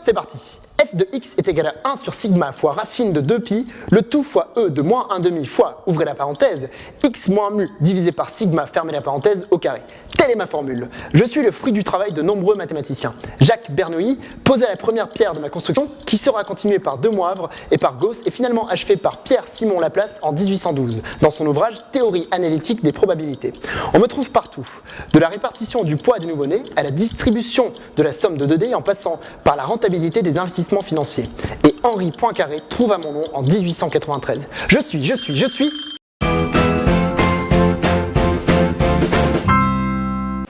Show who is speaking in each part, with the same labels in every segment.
Speaker 1: c'est parti. F de x est égal à 1 sur sigma fois racine de 2pi, le tout fois e de moins 1/2 fois, ouvrez la parenthèse, x moins mu divisé par sigma, fermez la parenthèse, au carré. Telle est ma formule. Je suis le fruit du travail de nombreux mathématiciens. Jacques Bernoulli posa la première pierre de ma construction, qui sera continuée par De Moivre et par Gauss, et finalement achevée par Pierre-Simon Laplace en 1812, dans son ouvrage Théorie analytique des probabilités. On me trouve partout, de la répartition du poids des nouveau-nés à la distribution de la somme de 2D en passant par la rentabilité des investissements financiers. Et Henri Poincaré trouva mon nom en 1893. Je suis...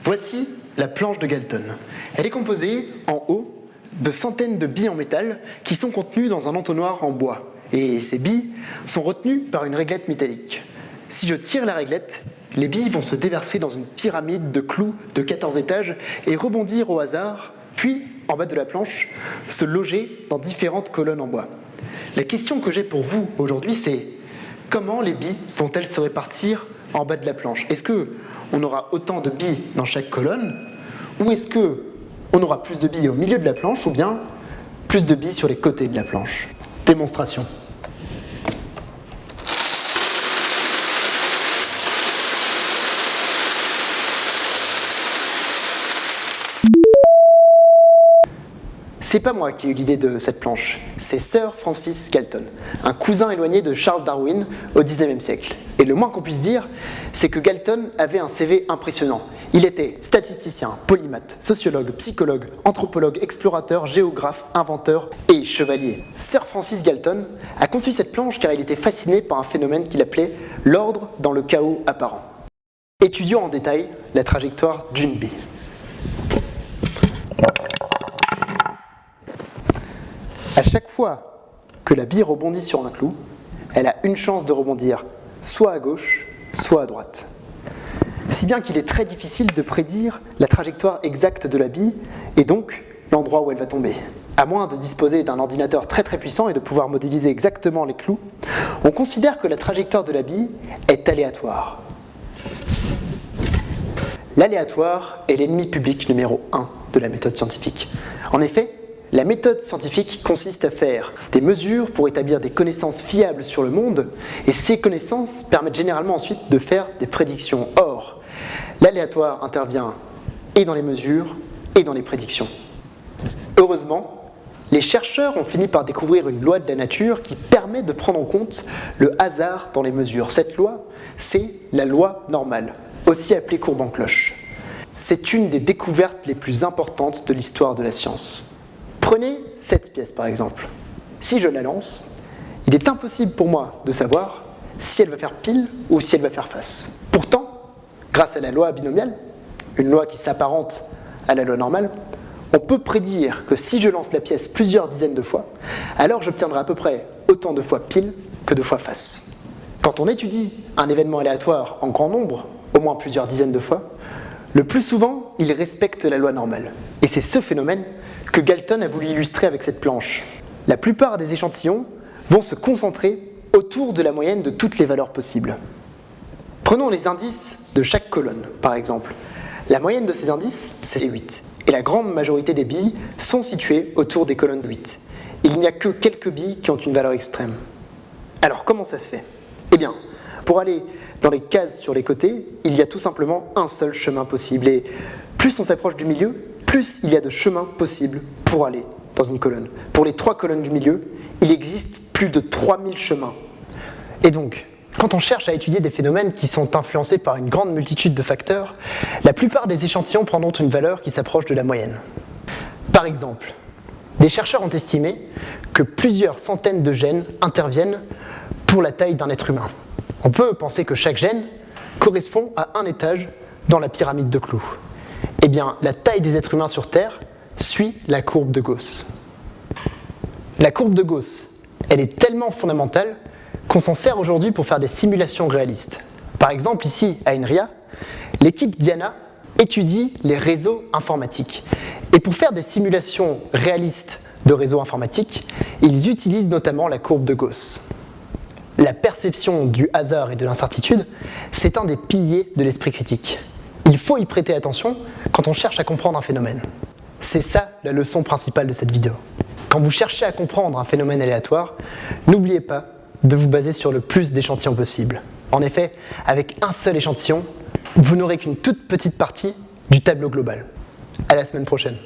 Speaker 1: Voici la planche de Galton. Elle est composée, en haut, de centaines de billes en métal qui sont contenues dans un entonnoir en bois. Et ces billes sont retenues par une réglette métallique. Si je tire la réglette, les billes vont se déverser dans une pyramide de clous de 14 étages et rebondir au hasard, puis, en bas de la planche, se loger dans différentes colonnes en bois. La question que j'ai pour vous aujourd'hui, c'est comment les billes vont-elles se répartir en bas de la planche? Est-ce qu'on aura autant de billes dans chaque colonne, ou est-ce qu'on aura plus de billes au milieu de la planche, ou bien plus de billes sur les côtés de la planche? Démonstration. C'est pas moi qui ai eu l'idée de cette planche, c'est Sir Francis Galton, un cousin éloigné de Charles Darwin au XIXe siècle. Et le moins qu'on puisse dire, c'est que Galton avait un CV impressionnant. Il était statisticien, polymathe, sociologue, psychologue, anthropologue, explorateur, géographe, inventeur et chevalier. Sir Francis Galton a conçu cette planche car il était fasciné par un phénomène qu'il appelait l'ordre dans le chaos apparent. Étudions en détail la trajectoire d'une bille. À chaque fois que la bille rebondit sur un clou, elle a une chance de rebondir soit à gauche, soit à droite. Si bien qu'il est très difficile de prédire la trajectoire exacte de la bille et donc l'endroit où elle va tomber. À moins de disposer d'un ordinateur très puissant et de pouvoir modéliser exactement les clous, on considère que la trajectoire de la bille est aléatoire. L'aléatoire est l'ennemi public numéro 1 de la méthode scientifique. En effet, la méthode scientifique consiste à faire des mesures pour établir des connaissances fiables sur le monde, et ces connaissances permettent généralement ensuite de faire des prédictions. Or, l'aléatoire intervient et dans les mesures et dans les prédictions. Heureusement, les chercheurs ont fini par découvrir une loi de la nature qui permet de prendre en compte le hasard dans les mesures. Cette loi, c'est la loi normale, aussi appelée courbe en cloche. C'est une des découvertes les plus importantes de l'histoire de la science. Prenez cette pièce par exemple. Si je la lance, il est impossible pour moi de savoir si elle va faire pile ou si elle va faire face. Pourtant, grâce à la loi binomiale, une loi qui s'apparente à la loi normale, on peut prédire que si je lance la pièce plusieurs dizaines de fois, alors j'obtiendrai à peu près autant de fois pile que de fois face. Quand on étudie un événement aléatoire en grand nombre, au moins plusieurs dizaines de fois, le plus souvent, il respecte la loi normale. Et c'est ce phénomène que Galton a voulu illustrer avec cette planche. La plupart des échantillons vont se concentrer autour de la moyenne de toutes les valeurs possibles. Prenons les indices de chaque colonne, par exemple. La moyenne de ces indices, c'est 8. Et la grande majorité des billes sont situées autour des colonnes de 8. Il n'y a que quelques billes qui ont une valeur extrême. Alors, comment ça se fait? Eh bien, pour aller dans les cases sur les côtés, il y a tout simplement un seul chemin possible. Et plus on s'approche du milieu, plus il y a de chemins possibles pour aller dans une colonne. Pour les 3 colonnes du milieu, il existe plus de 3000 chemins. Et donc, quand on cherche à étudier des phénomènes qui sont influencés par une grande multitude de facteurs, la plupart des échantillons prendront une valeur qui s'approche de la moyenne. Par exemple, des chercheurs ont estimé que plusieurs centaines de gènes interviennent pour la taille d'un être humain. On peut penser que chaque gène correspond à un étage dans la pyramide de clous. Eh bien, la taille des êtres humains sur Terre suit la courbe de Gauss. La courbe de Gauss, elle est tellement fondamentale qu'on s'en sert aujourd'hui pour faire des simulations réalistes. Par exemple, ici, à INRIA, l'équipe Diana étudie les réseaux informatiques. Et pour faire des simulations réalistes de réseaux informatiques, ils utilisent notamment la courbe de Gauss. La perception du hasard et de l'incertitude, c'est un des piliers de l'esprit critique. Il faut y prêter attention quand on cherche à comprendre un phénomène. C'est ça la leçon principale de cette vidéo. Quand vous cherchez à comprendre un phénomène aléatoire, n'oubliez pas de vous baser sur le plus d'échantillons possible. En effet, avec un seul échantillon, vous n'aurez qu'une toute petite partie du tableau global. À la semaine prochaine.